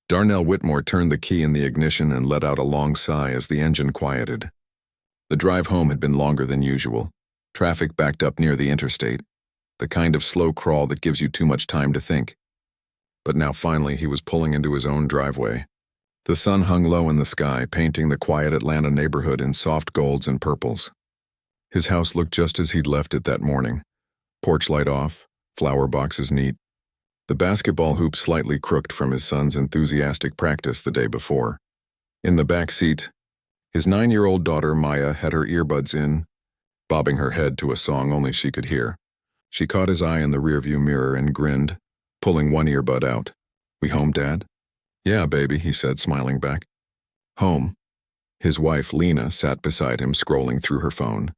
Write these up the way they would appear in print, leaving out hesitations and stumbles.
Darnell Whitmore turned the key in the ignition and let out a long sigh as the engine quieted. The drive home had been longer than usual. Traffic backed up near the interstate, the kind of slow crawl that gives you too much time to think. But now finally he was pulling into his own driveway. The sun hung low in the sky, painting the quiet Atlanta neighborhood in soft golds and purples. His house looked just as he'd left it that morning. Porch light off, flower boxes neat. The basketball hoop slightly crooked from his son's enthusiastic practice the day before. In the back seat, his 9-year-old daughter Maya had her earbuds in, bobbing her head to a song only she could hear. She caught his eye in the rearview mirror and grinned, pulling one earbud out. "We home, Dad?" "Yeah, baby," he said, smiling back. "Home." His wife, Lena, sat beside him, scrolling through her phone.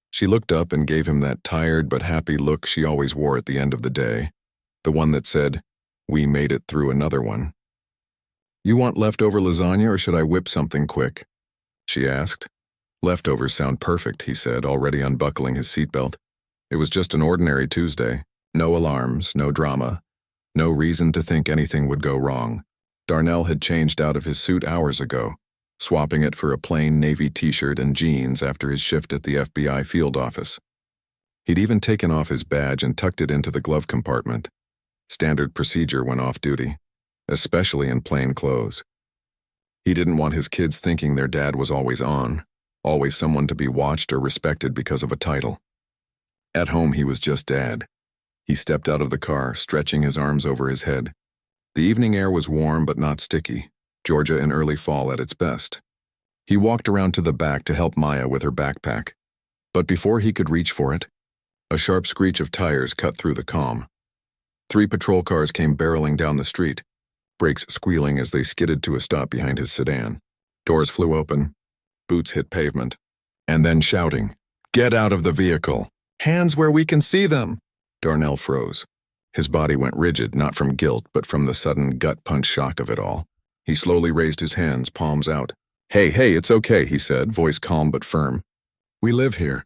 She looked up and gave him that tired but happy look she always wore at the end of the day, the one that said, "We made it through another one." "You want leftover lasagna or should I whip something quick?" she asked. "Leftovers sound perfect," he said, already unbuckling his seatbelt. It was just an ordinary Tuesday. No alarms, no drama, no reason to think anything would go wrong. Darnell had changed out of his suit hours ago, swapping it for a plain navy t-shirt and jeans after his shift at the FBI field office. He'd even taken off his badge and tucked it into the glove compartment. Standard procedure when off duty, especially in plain clothes. He didn't want his kids thinking their dad was always on, always someone to be watched or respected because of a title. At home, he was just Dad. He stepped out of the car, stretching his arms over his head. The evening air was warm but not sticky, Georgia in early fall at its best. He walked around to the back to help Maya with her backpack. But before he could reach for it, a sharp screech of tires cut through the calm. 3 patrol cars came barreling down the street, brakes squealing as they skidded to a stop behind his sedan. Doors flew open, boots hit pavement, and then shouting, "Get out of the vehicle! Hands where we can see them!" Darnell froze. His body went rigid, not from guilt, but from the sudden gut-punch shock of it all. He slowly raised his hands, palms out. Hey, it's okay," he said, voice calm but firm. "We live here.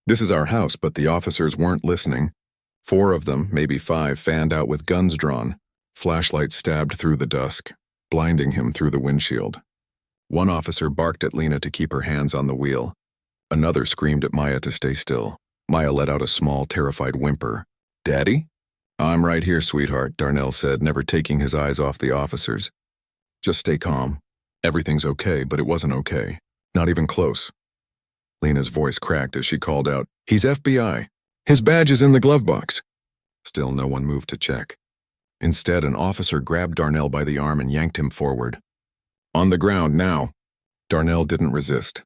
This is our house," but the officers weren't listening. 4 of them, maybe 5, fanned out with guns drawn. Flashlights stabbed through the dusk, blinding him through the windshield. One officer barked at Lena to keep her hands on the wheel. Another screamed at Maya to stay still. Maya let out a small, terrified whimper. "Daddy?" "I'm right here, sweetheart," Darnell said, never taking his eyes off the officers. "Just stay calm. Everything's okay, but it wasn't okay. Not even close." Lena's voice cracked as she called out, "He's FBI. His badge is in the glove box." Still no one moved to check. Instead, an officer grabbed Darnell by the arm and yanked him forward. "On the ground, now." Darnell didn't resist.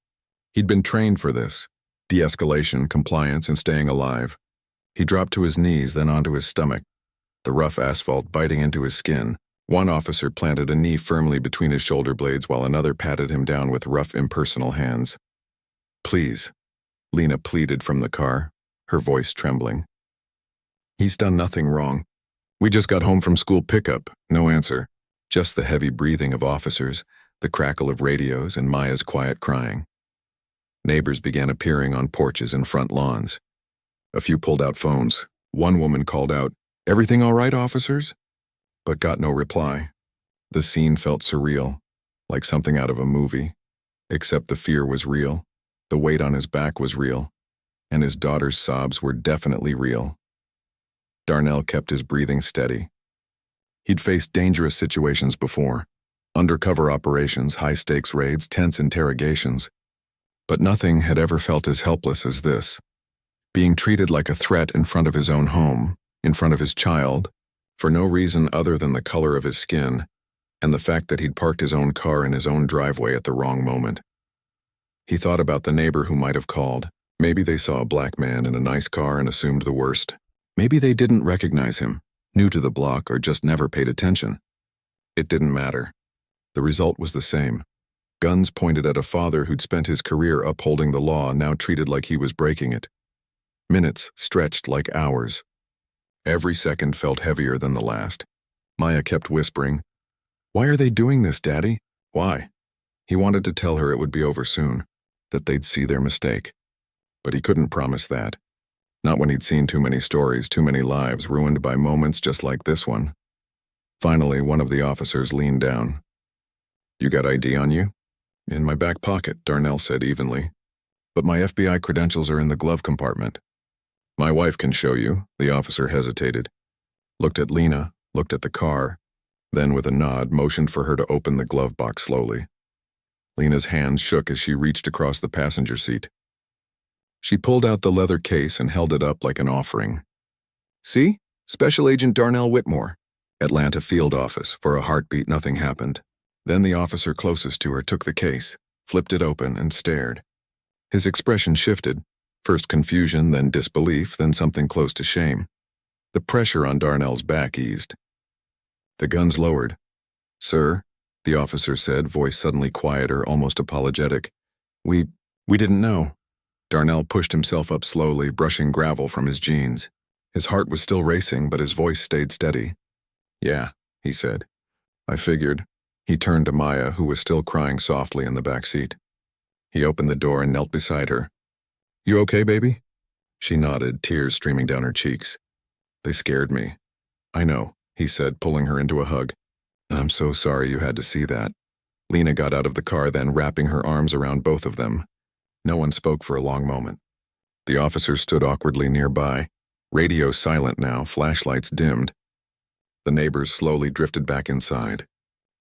He'd been trained for this. De-escalation, compliance, and staying alive. He dropped to his knees, then onto his stomach, the rough asphalt biting into his skin. One officer planted a knee firmly between his shoulder blades while another patted him down with rough, impersonal hands. "Please," Lena pleaded from the car, her voice trembling. "He's done nothing wrong. We just got home from school pickup." No answer, just the heavy breathing of officers, the crackle of radios, and Maya's quiet crying. Neighbors began appearing on porches and front lawns. A few pulled out phones. One woman called out, "Everything all right, officers?" but got no reply. The scene felt surreal, like something out of a movie, except the fear was real, the weight on his back was real, and his daughter's sobs were definitely real. Darnell kept his breathing steady. He'd faced dangerous situations before, undercover operations, high-stakes raids, tense interrogations, but nothing had ever felt as helpless as this. Being treated like a threat in front of his own home, in front of his child, for no reason other than the color of his skin, and the fact that he'd parked his own car in his own driveway at the wrong moment. He thought about the neighbor who might have called. Maybe they saw a black man in a nice car and assumed the worst. Maybe they didn't recognize him, new to the block, or just never paid attention. It didn't matter. The result was the same. Guns pointed at a father who'd spent his career upholding the law, now treated like he was breaking it. Minutes stretched like hours. Every second felt heavier than the last. Maya kept whispering, "Why are they doing this, Daddy? Why?" He wanted to tell her it would be over soon, that they'd see their mistake. But he couldn't promise that. Not when he'd seen too many stories, too many lives ruined by moments just like this one. Finally, one of the officers leaned down. "You got ID on you?" "In my back pocket," Darnell said evenly. "But my FBI credentials are in the glove compartment." "My wife can show you," the officer hesitated. Looked at Lena, looked at the car, then with a nod motioned for her to open the glove box slowly. Lena's hands shook as she reached across the passenger seat. She pulled out the leather case and held it up like an offering. "See? Special Agent Darnell Whitmore. Atlanta field office. For a heartbeat, nothing happened. Then the officer closest to her took the case, flipped it open, and stared. His expression shifted, first confusion, then disbelief, then something close to shame. The pressure on Darnell's back eased. The guns lowered. "Sir," the officer said, voice suddenly quieter, almost apologetic. We didn't know." Darnell pushed himself up slowly, brushing gravel from his jeans. His heart was still racing, but his voice stayed steady. "Yeah," he said. "I figured." He turned to Maya, who was still crying softly in the back seat. He opened the door and knelt beside her. "You okay, baby?" She nodded, tears streaming down her cheeks. "They scared me." "I know," he said, pulling her into a hug. "I'm so sorry you had to see that." Lena got out of the car, then wrapping her arms around both of them. No one spoke for a long moment. The officer stood awkwardly nearby. Radio silent now, flashlights dimmed. The neighbors slowly drifted back inside.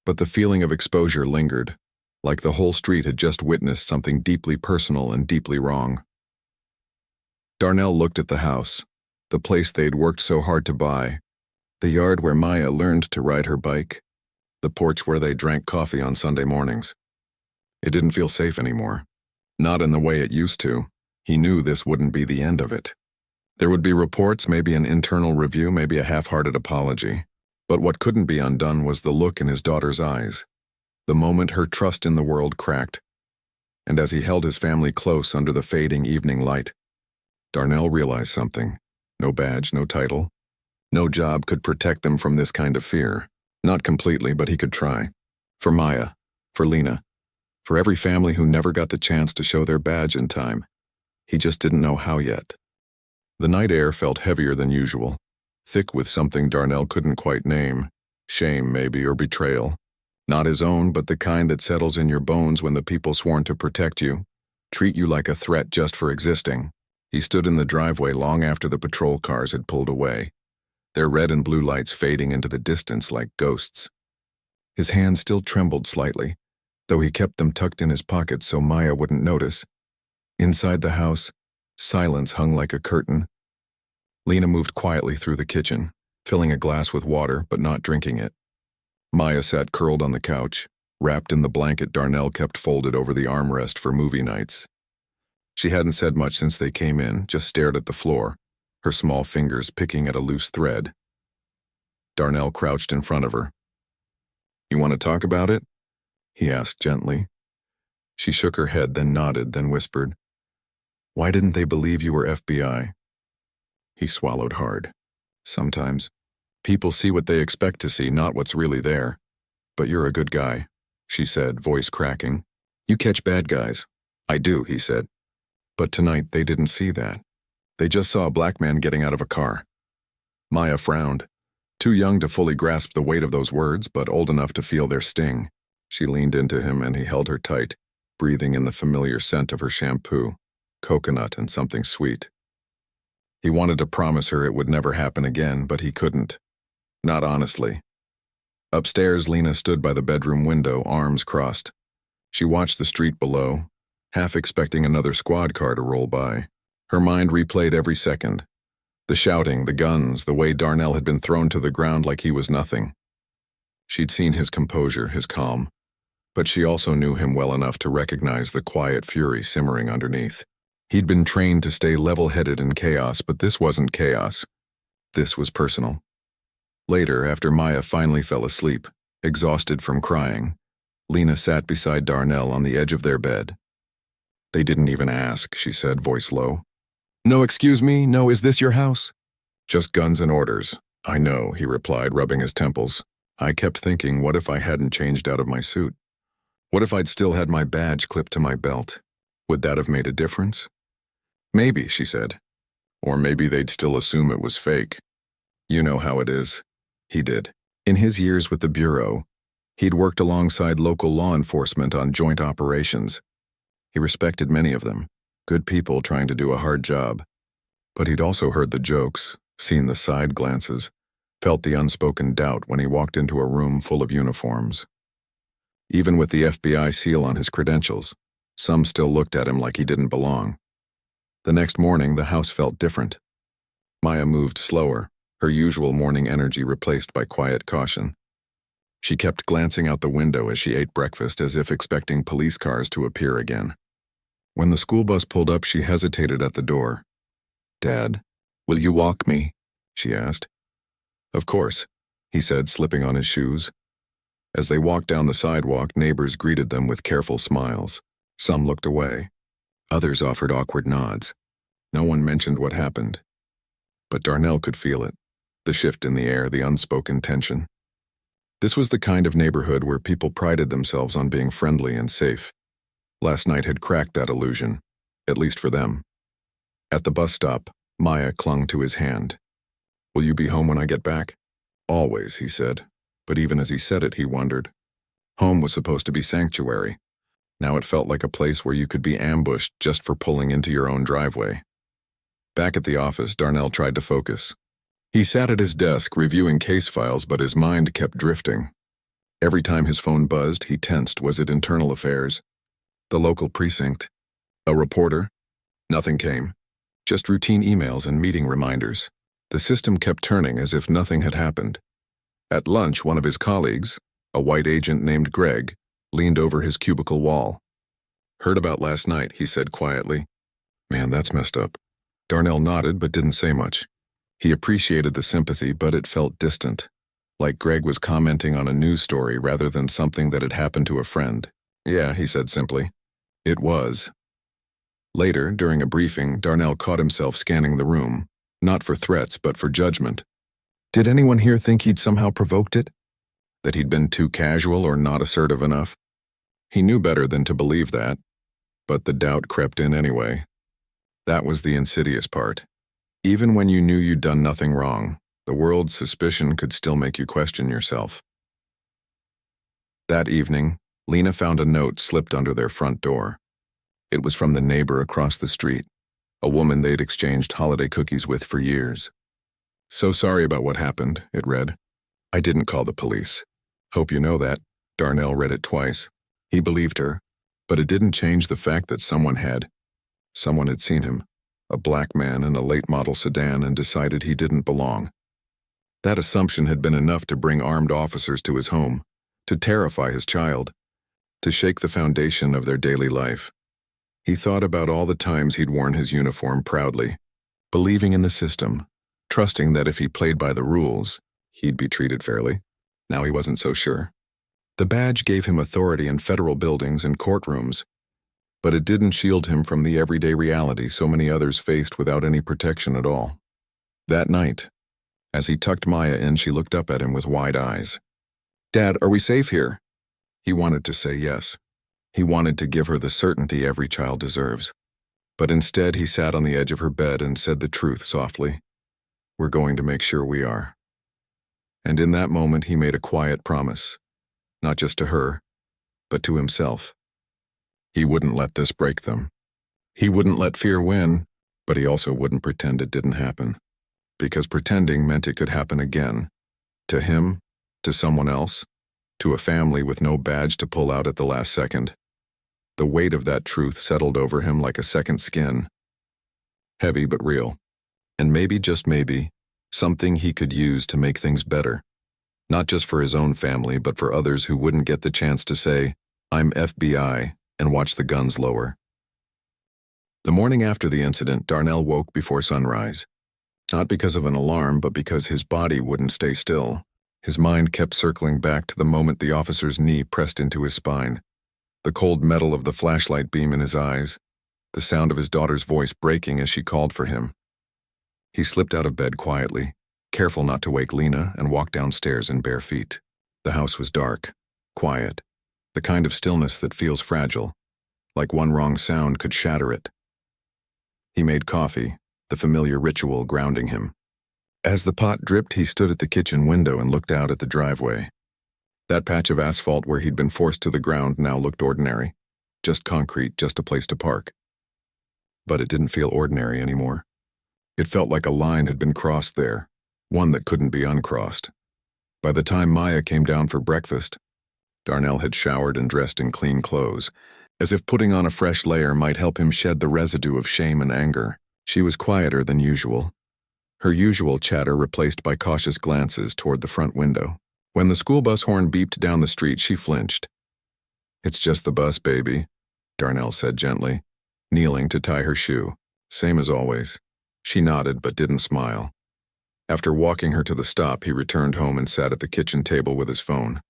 But the feeling of exposure lingered, like the whole street had just witnessed something deeply personal and deeply wrong. Darnell looked at the house, the place they'd worked so hard to buy, the yard where Maya learned to ride her bike, the porch where they drank coffee on Sunday mornings. It didn't feel safe anymore. Not in the way it used to. He knew this wouldn't be the end of it. There would be reports, maybe an internal review, maybe a half-hearted apology. But what couldn't be undone was the look in his daughter's eyes, the moment her trust in the world cracked. And as he held his family close under the fading evening light, Darnell realized something. No badge, no title. No job could protect them from this kind of fear. Not completely, but he could try. For Maya, for Lena, for every family who never got the chance to show their badge in time. He just didn't know how yet. The night air felt heavier than usual, thick with something Darnell couldn't quite name. Shame, maybe, or betrayal. Not his own, but the kind that settles in your bones when the people sworn to protect you treat you like a threat just for existing. He stood in the driveway long after the patrol cars had pulled away, their red and blue lights fading into the distance like ghosts. His hands still trembled slightly, though he kept them tucked in his pockets so Maya wouldn't notice. Inside the house, silence hung like a curtain. Lena moved quietly through the kitchen, filling a glass with water but not drinking it. Maya sat curled on the couch, wrapped in the blanket Darnell kept folded over the armrest for movie nights. She hadn't said much since they came in, just stared at the floor, her small fingers picking at a loose thread. Darnell crouched in front of her. "You want to talk about it?" he asked gently. She shook her head, then nodded, then whispered, "Why didn't they believe you were FBI?" He swallowed hard. "Sometimes people see what they expect to see, not what's really there. But you're a good guy," she said, voice cracking. "You catch bad guys." "I do," he said. But tonight they didn't see that. They just saw a black man getting out of a car. Maya frowned, too young to fully grasp the weight of those words, but old enough to feel their sting. She leaned into him and he held her tight, breathing in the familiar scent of her shampoo, coconut and something sweet. He wanted to promise her it would never happen again, but he couldn't. Not honestly. Upstairs, Lena stood by the bedroom window, arms crossed. She watched the street below, half expecting another squad car to roll by. Her mind replayed every second. The shouting, the guns, the way Darnell had been thrown to the ground like he was nothing. She'd seen his composure, his calm, but she also knew him well enough to recognize the quiet fury simmering underneath. He'd been trained to stay level-headed in chaos, but this wasn't chaos. This was personal. Later, after Maya finally fell asleep, exhausted from crying, Lena sat beside Darnell on the edge of their bed. "They didn't even ask," she said, voice low. "No, excuse me, no, is this your house?" "Just guns and orders." "I know," he replied, rubbing his temples. "I kept thinking, what if I hadn't changed out of my suit? What if I'd still had my badge clipped to my belt? Would that have made a difference?" "Maybe," she said. "Or maybe they'd still assume it was fake. You know how it is." He did. In his years with the Bureau, he'd worked alongside local law enforcement on joint operations. He respected many of them, good people trying to do a hard job. But he'd also heard the jokes, seen the side glances, felt the unspoken doubt when he walked into a room full of uniforms. Even with the FBI seal on his credentials, some still looked at him like he didn't belong. The next morning, the house felt different. Maya moved slower, her usual morning energy replaced by quiet caution. She kept glancing out the window as she ate breakfast as if expecting police cars to appear again. When the school bus pulled up, she hesitated at the door. "Dad, will you walk me?" she asked. "Of course," he said, slipping on his shoes. As they walked down the sidewalk, neighbors greeted them with careful smiles. Some looked away. Others offered awkward nods. No one mentioned what happened. But Darnell could feel it, the shift in the air, the unspoken tension. This was the kind of neighborhood where people prided themselves on being friendly and safe. Last night had cracked that illusion, at least for them. At the bus stop, Maya clung to his hand. "Will you be home when I get back?" "Always," he said, but even as he said it, he wondered. Home was supposed to be sanctuary. Now it felt like a place where you could be ambushed just for pulling into your own driveway. Back at the office, Darnell tried to focus. He sat at his desk reviewing case files, but his mind kept drifting. Every time his phone buzzed, he tensed. Was it internal affairs? The local precinct? A reporter? Nothing came. Just routine emails and meeting reminders. The system kept turning as if nothing had happened. At lunch, one of his colleagues, a white agent named Greg, leaned over his cubicle wall. "Heard about last night," he said quietly. "Man, that's messed up." Darnell nodded but didn't say much. He appreciated the sympathy, but it felt distant, like Greg was commenting on a news story rather than something that had happened to a friend. "Yeah," he said simply. "It was." Later, during a briefing, Darnell caught himself scanning the room, not for threats but for judgment. Did anyone here think he'd somehow provoked it? That he'd been too casual or not assertive enough? He knew better than to believe that, but the doubt crept in anyway. That was the insidious part. Even when you knew you'd done nothing wrong, the world's suspicion could still make you question yourself. That evening, Lena found a note slipped under their front door. It was from the neighbor across the street, a woman they'd exchanged holiday cookies with for years. "So sorry about what happened," it read. "I didn't call the police. Hope you know that." Darnell read it twice. He believed her, but it didn't change the fact that someone had. Someone had seen him, a black man in a late-model sedan, and decided he didn't belong. That assumption had been enough to bring armed officers to his home, to terrify his child, to shake the foundation of their daily life. He thought about all the times he'd worn his uniform proudly, believing in the system, trusting that if he played by the rules, he'd be treated fairly. Now he wasn't so sure. The badge gave him authority in federal buildings and courtrooms, but it didn't shield him from the everyday reality so many others faced without any protection at all. That night, as he tucked Maya in, she looked up at him with wide eyes. "Dad, are we safe here?" He wanted to say yes. He wanted to give her the certainty every child deserves. But instead, he sat on the edge of her bed and said the truth softly. "We're going to make sure we are." And in that moment, he made a quiet promise, not just to her, but to himself. He wouldn't let this break them. He wouldn't let fear win, but he also wouldn't pretend it didn't happen. Because pretending meant it could happen again. To him, to someone else, to a family with no badge to pull out at the last second. The weight of that truth settled over him like a second skin. Heavy but real. And maybe, just maybe, something he could use to make things better. Not just for his own family, but for others who wouldn't get the chance to say, "I'm FBI," and watch the guns lower. The morning after the incident, Darnell woke before sunrise. Not because of an alarm, but because his body wouldn't stay still. His mind kept circling back to the moment the officer's knee pressed into his spine, the cold metal of the flashlight beam in his eyes, the sound of his daughter's voice breaking as she called for him. He slipped out of bed quietly, careful not to wake Lena, and walked downstairs in bare feet. The house was dark, quiet, the kind of stillness that feels fragile, like one wrong sound could shatter it. He made coffee, the familiar ritual grounding him. As the pot dripped, he stood at the kitchen window and looked out at the driveway. That patch of asphalt where he'd been forced to the ground now looked ordinary. Just concrete, just a place to park. But it didn't feel ordinary anymore. It felt like a line had been crossed there, one that couldn't be uncrossed. By the time Maya came down for breakfast, Darnell had showered and dressed in clean clothes, as if putting on a fresh layer might help him shed the residue of shame and anger. She was quieter than usual, her usual chatter replaced by cautious glances toward the front window. When the school bus horn beeped down the street, she flinched. "It's just the bus, baby," Darnell said gently, kneeling to tie her shoe. "Same as always." She nodded but didn't smile. After walking her to the stop, he returned home and sat at the kitchen table with his phone.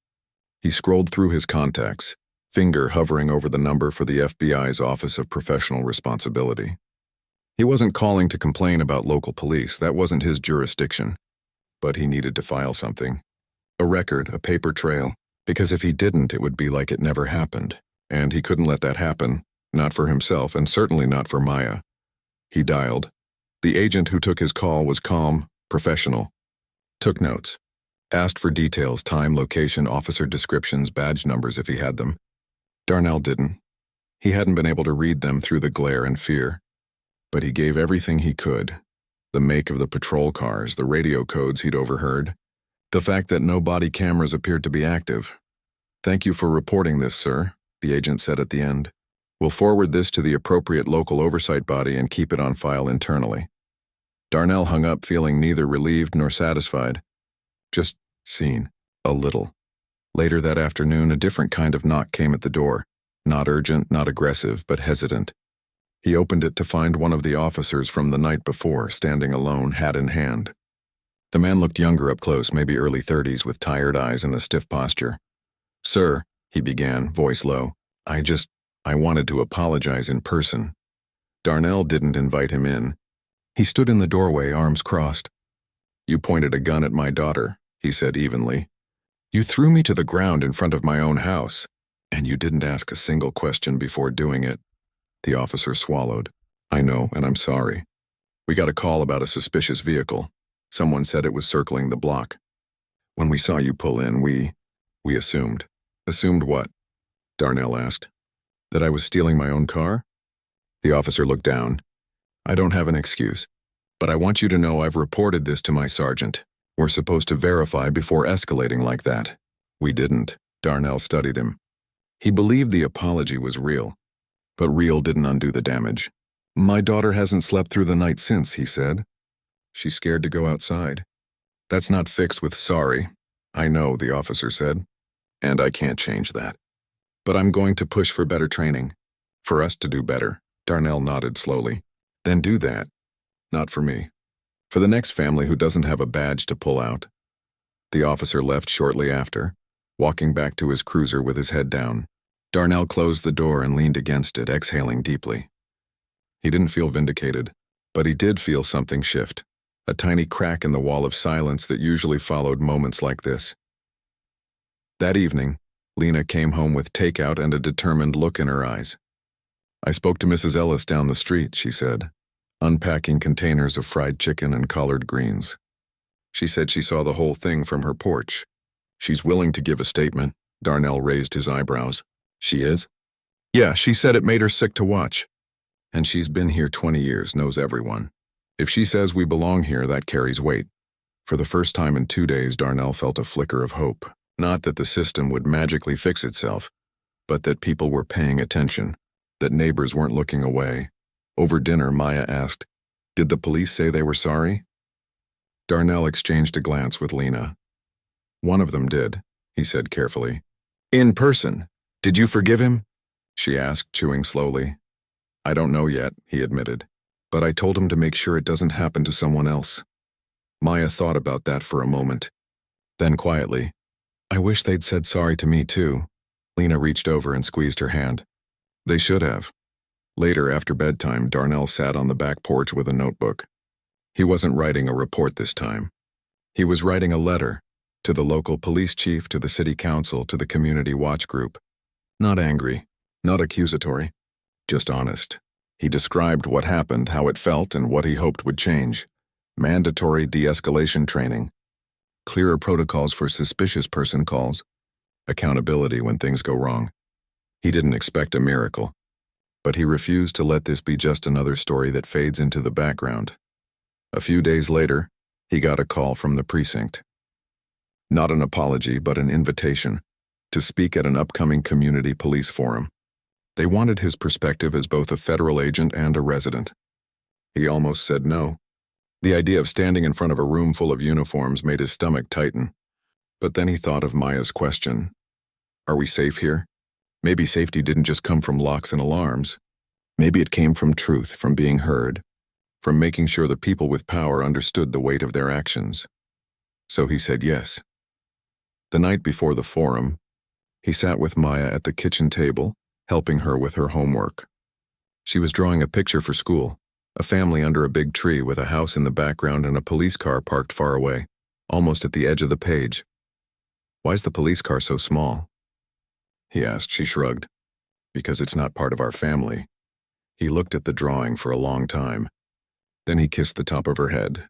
He scrolled through his contacts, finger hovering over the number for the FBI's Office of Professional Responsibility. He wasn't calling to complain about local police, that wasn't his jurisdiction. But he needed to file something. A record, a paper trail, because if he didn't, it would be like it never happened. And he couldn't let that happen, not for himself and certainly not for Maya. He dialed. The agent who took his call was calm, professional. Took notes. Asked for details, time, location, officer descriptions, badge numbers if he had them. Darnell didn't. He hadn't been able to read them through the glare and fear. But he gave everything he could. The make of the patrol cars, the radio codes he'd overheard, the fact that no body cameras appeared to be active. "Thank you for reporting this, sir," the agent said at the end. "We'll forward this to the appropriate local oversight body and keep it on file internally." Darnell hung up feeling neither relieved nor satisfied. Just seen. A little. Later that afternoon, a different kind of knock came at the door. Not urgent, not aggressive, but hesitant. He opened it to find one of the officers from the night before, standing alone, hat in hand. The man looked younger up close, maybe early 30s, with tired eyes and a stiff posture. "Sir," he began, voice low, I wanted to apologize in person." Darnell didn't invite him in. He stood in the doorway, arms crossed. "You pointed a gun at my daughter," he said evenly. "You threw me to the ground in front of my own house, and you didn't ask a single question before doing it." The officer swallowed. "I know, and I'm sorry. We got a call about a suspicious vehicle. Someone said it was circling the block. When we saw you pull in, we assumed." "Assumed what?" Darnell asked. "That I was stealing my own car?" The officer looked down. "I don't have an excuse, but I want you to know I've reported this to my sergeant. We're supposed to verify before escalating like that." "We didn't." Darnell studied him. He believed the apology was real, but real didn't undo the damage. "My daughter hasn't slept through the night since," he said. "She's scared to go outside." "That's not fixed with sorry." "I know," the officer said, "and I can't change that. But I'm going to push for better training. For us to do better." Darnell nodded slowly. "Then do that. Not for me. For the next family who doesn't have a badge to pull out." The officer left shortly after, walking back to his cruiser with his head down. Darnell closed the door and leaned against it, exhaling deeply. He didn't feel vindicated, but he did feel something shift, a tiny crack in the wall of silence that usually followed moments like this. That evening, Lena came home with takeout and a determined look in her eyes. "I spoke to Mrs. Ellis down the street," she said, unpacking containers of fried chicken and collard greens. "She said she saw the whole thing from her porch. She's willing to give a statement." Darnell raised his eyebrows. "She is?" "Yeah, she said it made her sick to watch. And she's been here 20 years, knows everyone. If she says we belong here, that carries weight." For the first time in 2 days, Darnell felt a flicker of hope. Not that the system would magically fix itself, but that people were paying attention, that neighbors weren't looking away. Over dinner, Maya asked, "Did the police say they were sorry?" Darnell exchanged a glance with Lena. "One of them did," he said carefully. "In person. Did you forgive him?" she asked, chewing slowly. "I don't know yet," he admitted, "but I told him to make sure it doesn't happen to someone else." Maya thought about that for a moment. Then quietly, "I wish they'd said sorry to me too." Lena reached over and squeezed her hand. "They should have." Later, after bedtime, Darnell sat on the back porch with a notebook. He wasn't writing a report this time. He was writing a letter to the local police chief, to the city council, to the community watch group. Not angry, not accusatory, just honest. He described what happened, how it felt, and what he hoped would change. mandatory de-escalation training, clearer protocols for suspicious person calls, accountability when things go wrong. He didn't expect a miracle, but he refused to let this be just another story that fades into the background. A few days later, he got a call from the precinct. Not an apology, but an invitation to speak at an upcoming community police forum. They wanted his perspective as both a federal agent and a resident. He almost said no. The idea of standing in front of a room full of uniforms made his stomach tighten. But then he thought of Maya's question. Are we safe here? Maybe safety didn't just come from locks and alarms. Maybe it came from truth, from being heard, from making sure the people with power understood the weight of their actions. So he said yes. The night before the forum, he sat with Maya at the kitchen table, helping her with her homework. She was drawing a picture for school, a family under a big tree with a house in the background and a police car parked far away, almost at the edge of the page. Why's the police car so small? He asked. She shrugged. Because it's not part of our family. He looked at the drawing for a long time. Then he kissed the top of her head.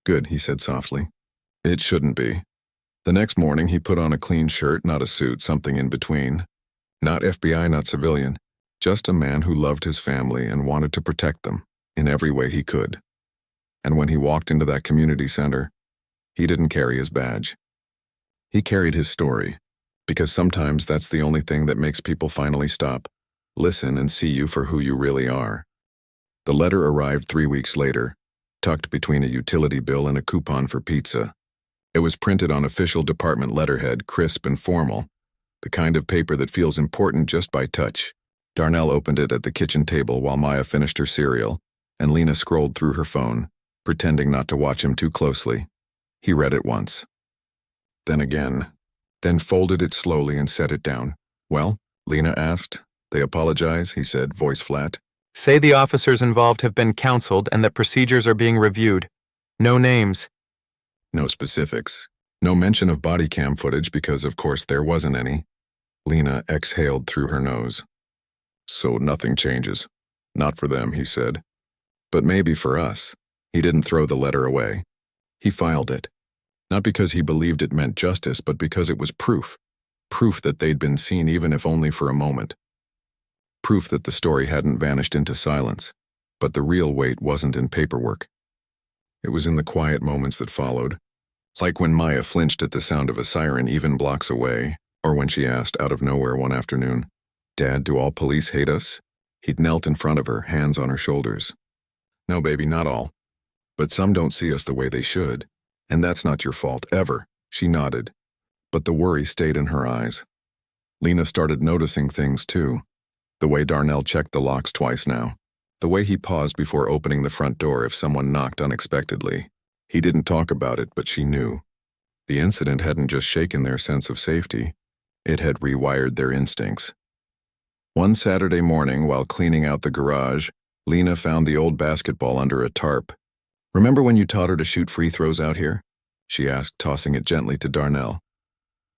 Good, he said softly. It shouldn't be. The next morning he put on a clean shirt, not a suit, something in between. Not FBI, not civilian, just a man who loved his family and wanted to protect them in every way he could. And when he walked into that community center, he didn't carry his badge. He carried his story, because sometimes that's the only thing that makes people finally stop, listen, and see you for who you really are. The letter arrived 3 weeks later, tucked between a utility bill and a coupon for pizza. It was printed on official department letterhead, crisp and formal, the kind of paper that feels important just by touch. Darnell opened it at the kitchen table while Maya finished her cereal, and Lena scrolled through her phone, pretending not to watch him too closely. He read it once. Then again. Then folded it slowly and set it down. Well, Lena asked. They apologize, he said, voice flat. Say the officers involved have been counseled and that procedures are being reviewed. No names. No specifics. No mention of body cam footage because, of course, there wasn't any. Lena exhaled through her nose. So nothing changes. Not for them, he said. But maybe for us. He didn't throw the letter away. He filed it. Not because he believed it meant justice, but because it was proof. Proof that they'd been seen even if only for a moment. Proof that the story hadn't vanished into silence. But the real weight wasn't in paperwork. It was in the quiet moments that followed. Like when Maya flinched at the sound of a siren even blocks away, or when she asked out of nowhere one afternoon, Dad, do all police hate us? He'd knelt in front of her, hands on her shoulders. No, baby, not all. But some don't see us the way they should. And that's not your fault, ever. She nodded. But the worry stayed in her eyes. Lena started noticing things too. The way Darnell checked the locks twice now. The way he paused before opening the front door if someone knocked unexpectedly. He didn't talk about it, but she knew. The incident hadn't just shaken their sense of safety. It had rewired their instincts. One Saturday morning, while cleaning out the garage, Lena found the old basketball under a tarp. Remember when you taught her to shoot free throws out here? She asked, tossing it gently to Darnell.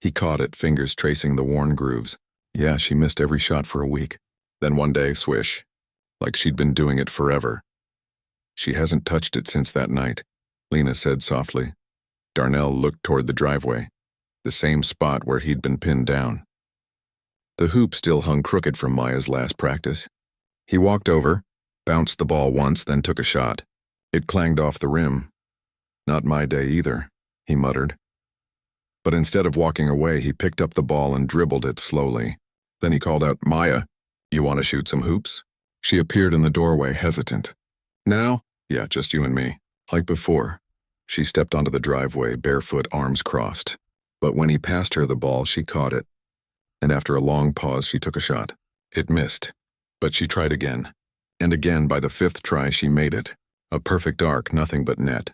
He caught it, fingers tracing the worn grooves. Yeah, she missed every shot for a week. Then one day, swish. Like she'd been doing it forever. She hasn't touched it since that night, Lena said softly. Darnell looked toward the driveway, the same spot where he'd been pinned down. The hoop still hung crooked from Maya's last practice. He walked over, bounced the ball once, then took a shot. It clanged off the rim. Not my day either, he muttered. But instead of walking away, he picked up the ball and dribbled it slowly. Then he called out, Maya, you want to shoot some hoops? She appeared in the doorway, hesitant. Now? Yeah, just you and me. Like before. She stepped onto the driveway, barefoot, arms crossed. But when he passed her the ball, she caught it. And after a long pause, she took a shot. It missed. But she tried again. And again, by the 5th try, she made it. A perfect arc, nothing but net.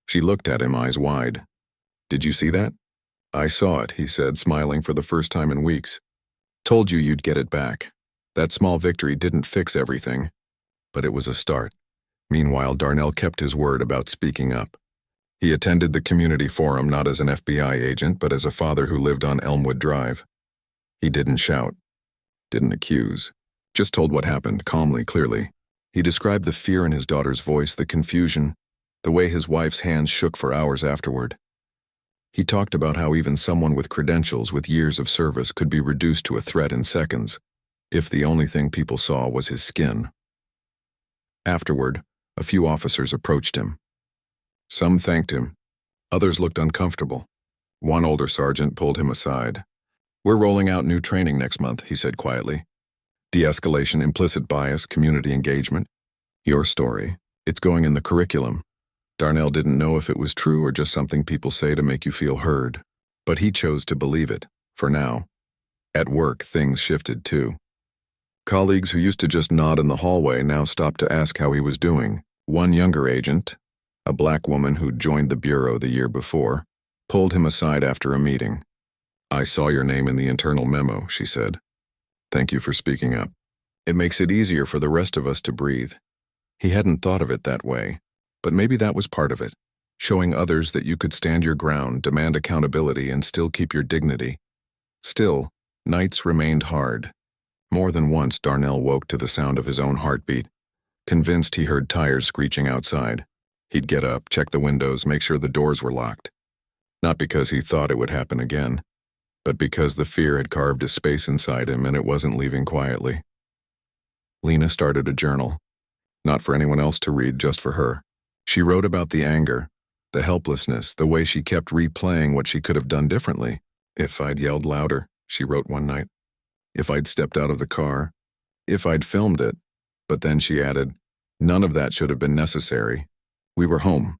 She looked at him, eyes wide. Did you see that? I saw it, he said, smiling for the first time in weeks. Told you you'd get it back. That small victory didn't fix everything, but it was a start. Meanwhile, Darnell kept his word about speaking up. He attended the community forum not as an FBI agent, but as a father who lived on Elmwood Drive. He didn't shout, didn't accuse, just told what happened, calmly, clearly. He described the fear in his daughter's voice, the confusion, the way his wife's hands shook for hours afterward. He talked about how even someone with credentials with years of service could be reduced to a threat in seconds, if the only thing people saw was his skin. Afterward, a few officers approached him. Some thanked him. Others looked uncomfortable. One older sergeant pulled him aside. "We're rolling out new training next month," he said quietly. "De-escalation, implicit bias, community engagement. Your story. It's going in the curriculum." Darnell didn't know if it was true or just something people say to make you feel heard, but he chose to believe it, for now. At work, things shifted too. Colleagues who used to just nod in the hallway now stopped to ask how he was doing. One younger agent, a black woman who'd joined the bureau the year before, pulled him aside after a meeting. "I saw your name in the internal memo," she said. "Thank you for speaking up. It makes it easier for the rest of us to breathe." He hadn't thought of it that way, but maybe that was part of it, showing others that you could stand your ground, demand accountability, and still keep your dignity. Still, nights remained hard. More than once, Darnell woke to the sound of his own heartbeat, convinced he heard tires screeching outside. He'd get up, check the windows, make sure the doors were locked. Not because he thought it would happen again, but because the fear had carved a space inside him and it wasn't leaving quietly. Lena started a journal. Not for anyone else to read, just for her. She wrote about the anger, the helplessness, the way she kept replaying what she could have done differently. "If I'd yelled louder," she wrote one night. "If I'd stepped out of the car. If I'd filmed it." But then she added, "None of that should have been necessary. We were home."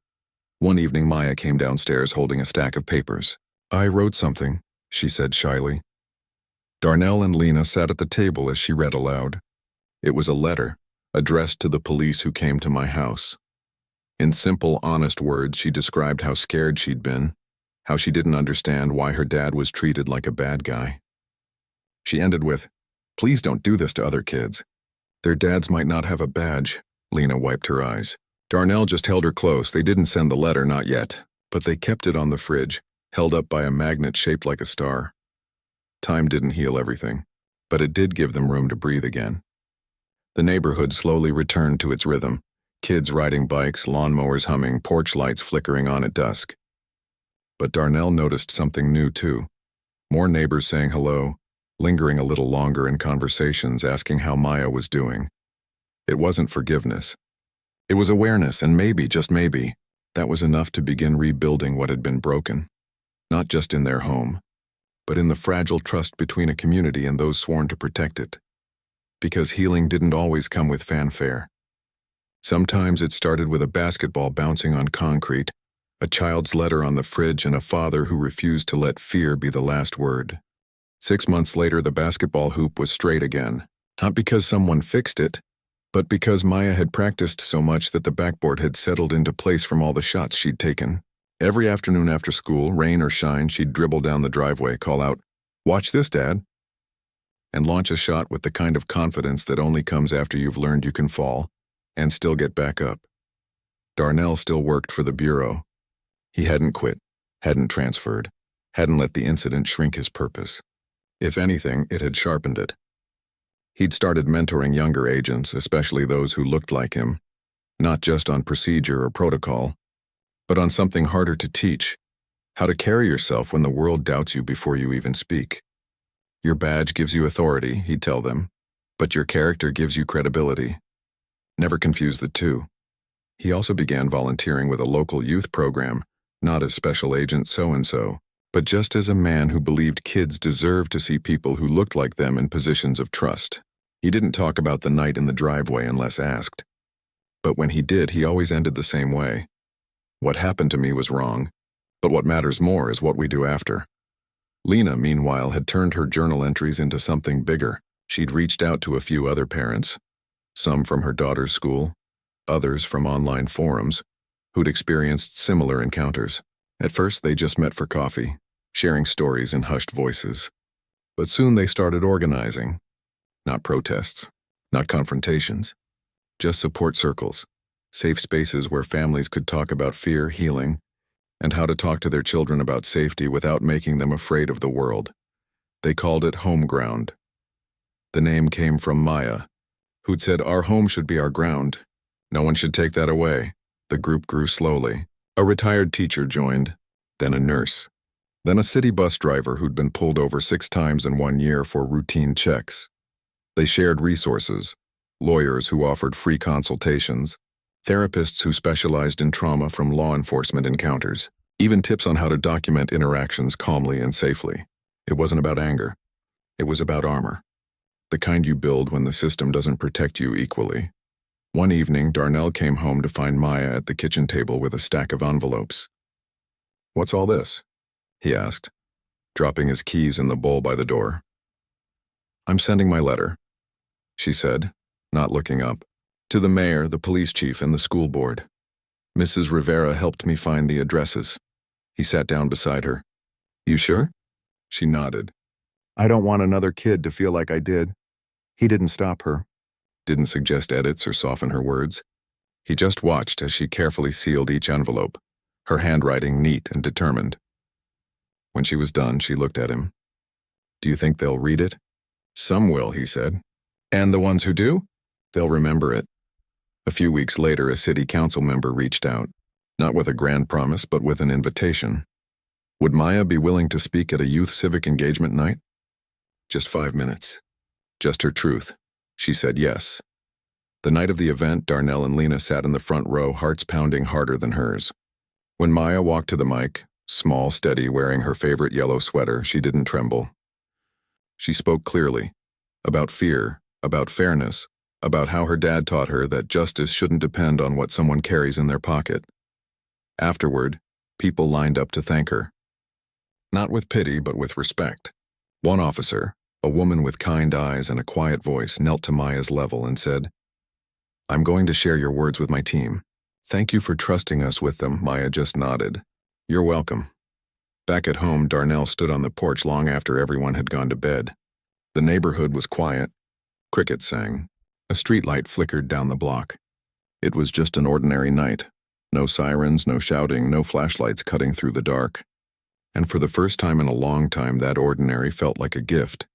One evening, Maya came downstairs holding a stack of papers. "I wrote something," she said shyly. Darnell and Lena sat at the table as she read aloud. It was a letter, addressed to the police who came to my house. In simple, honest words, she described how scared she'd been, how she didn't understand why her dad was treated like a bad guy. She ended with, "Please don't do this to other kids. Their dads might not have a badge." Lena wiped her eyes. Darnell just held her close. They didn't send the letter, not yet, but they kept it on the fridge, held up by a magnet shaped like a star. Time didn't heal everything, but it did give them room to breathe again. The neighborhood slowly returned to its rhythm, kids riding bikes, lawnmowers humming, porch lights flickering on at dusk. But Darnell noticed something new too. More neighbors saying hello, lingering a little longer in conversations, asking how Maya was doing. It wasn't forgiveness. It was awareness, and maybe, just maybe, that was enough to begin rebuilding what had been broken. Not just in their home, but in the fragile trust between a community and those sworn to protect it. Because healing didn't always come with fanfare. Sometimes it started with a basketball bouncing on concrete, a child's letter on the fridge, and a father who refused to let fear be the last word. 6 months later, the basketball hoop was straight again, not because someone fixed it, but because Maya had practiced so much that the backboard had settled into place from all the shots she'd taken. Every afternoon after school, rain or shine, she'd dribble down the driveway, call out, "Watch this, Dad," and launch a shot with the kind of confidence that only comes after you've learned you can fall and still get back up. Darnell still worked for the bureau. He hadn't quit, hadn't transferred, hadn't let the incident shrink his purpose. If anything, it had sharpened it. He'd started mentoring younger agents, especially those who looked like him, not just on procedure or protocol, but on something harder to teach, how to carry yourself when the world doubts you before you even speak. Your badge gives you authority, he'd tell them, but your character gives you credibility. Never confuse the two. He also began volunteering with a local youth program, not as Special Agent so-and-so, but just as a man who believed kids deserved to see people who looked like them in positions of trust. He didn't talk about the night in the driveway unless asked. But when he did, he always ended the same way. "What happened to me was wrong, but what matters more is what we do after." Lena, meanwhile, had turned her journal entries into something bigger. She'd reached out to a few other parents, some from her daughter's school, others from online forums, who'd experienced similar encounters. At first, they just met for coffee, sharing stories in hushed voices. But soon they started organizing. Not protests, not confrontations, just support circles, safe spaces where families could talk about fear, healing, and how to talk to their children about safety without making them afraid of the world. They called it home ground. The name came from Maya, who'd said, "Our home should be our ground. No one should take that away." The group grew slowly. A retired teacher joined, then a nurse, then a city bus driver who'd been pulled over 6 times in 1 year for routine checks. They shared resources, lawyers who offered free consultations, therapists who specialized in trauma from law enforcement encounters, even tips on how to document interactions calmly and safely. It wasn't about anger. It was about armor. The kind you build when the system doesn't protect you equally. One evening, Darnell came home to find Maya at the kitchen table with a stack of envelopes. "What's all this?" he asked, dropping his keys in the bowl by the door. "I'm sending my letter," she said, not looking up, "to the mayor, the police chief, and the school board. Mrs. Rivera helped me find the addresses." He sat down beside her. "You sure?" She nodded. "I don't want another kid to feel like I did." He didn't stop her, didn't suggest edits or soften her words. He just watched as she carefully sealed each envelope, her handwriting neat and determined. When she was done, she looked at him. "Do you think they'll read it?" "Some will," he said. "And the ones who do? They'll remember it." A few weeks later, a city council member reached out, not with a grand promise, but with an invitation. Would Maya be willing to speak at a youth civic engagement night? Just 5 minutes. Just her truth. She said yes. The night of the event, Darnell and Lena sat in the front row, hearts pounding harder than hers. When Maya walked to the mic, small, steady, wearing her favorite yellow sweater, she didn't tremble. She spoke clearly, about fear, about fairness, about how her dad taught her that justice shouldn't depend on what someone carries in their pocket. Afterward, people lined up to thank her. Not with pity, but with respect. One officer, a woman with kind eyes and a quiet voice, knelt to Maya's level and said, "I'm going to share your words with my team. Thank you for trusting us with them." Maya just nodded. "You're welcome." Back at home, Darnell stood on the porch long after everyone had gone to bed. The neighborhood was quiet. Crickets sang. A streetlight flickered down the block. It was just an ordinary night. No sirens, no shouting, no flashlights cutting through the dark. And for the first time in a long time, that ordinary felt like a gift.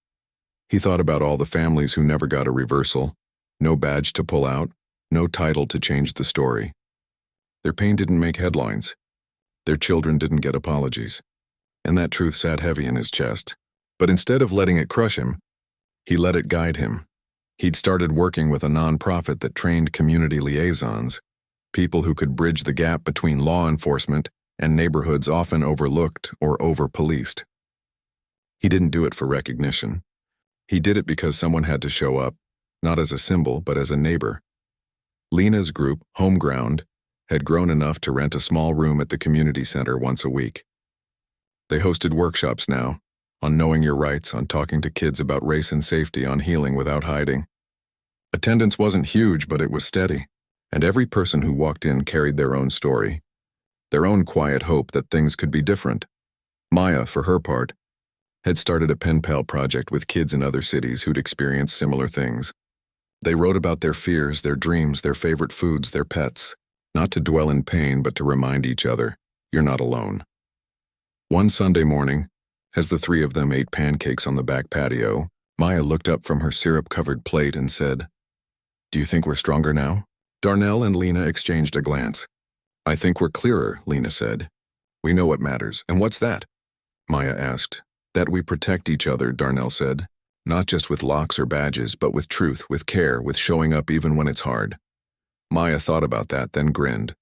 He thought about all the families who never got a reversal, no badge to pull out, no title to change the story. Their pain didn't make headlines. Their children didn't get apologies. And that truth sat heavy in his chest. But instead of letting it crush him, he let it guide him. He'd started working with a nonprofit that trained community liaisons, people who could bridge the gap between law enforcement and neighborhoods often overlooked or over-policed. He didn't do it for recognition. He did it because someone had to show up, not as a symbol, but as a neighbor. Lena's group, Homeground, had grown enough to rent a small room at the community center once a week. They hosted workshops now, on knowing your rights, on talking to kids about race and safety, on healing without hiding. Attendance wasn't huge, but it was steady, and every person who walked in carried their own story, their own quiet hope that things could be different. Maya, for her part, had started a pen pal project with kids in other cities who'd experienced similar things. They wrote about their fears, their dreams, their favorite foods, their pets, not to dwell in pain, but to remind each other, you're not alone. One Sunday morning, as the 3 of them ate pancakes on the back patio, Maya looked up from her syrup-covered plate and said, "Do you think we're stronger now?" Darnell and Lena exchanged a glance. "I think we're clearer," Lena said. "We know what matters." "And what's that?" Maya asked. "That we protect each other," Darnell said. "Not just with locks or badges, but with truth, with care, with showing up even when it's hard." Maya thought about that, then grinned.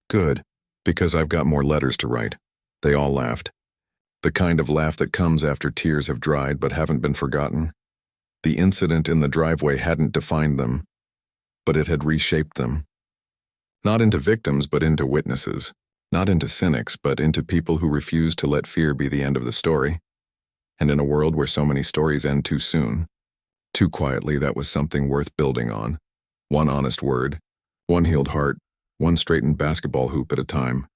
"Good, because I've got more letters to write." They all laughed. The kind of laugh that comes after tears have dried but haven't been forgotten. The incident in the driveway hadn't defined them, but it had reshaped them. Not into victims, but into witnesses. Not into cynics, but into people who refuse to let fear be the end of the story. And in a world where so many stories end too soon, too quietly, that was something worth building on. One honest word, one healed heart, one straightened basketball hoop at a time.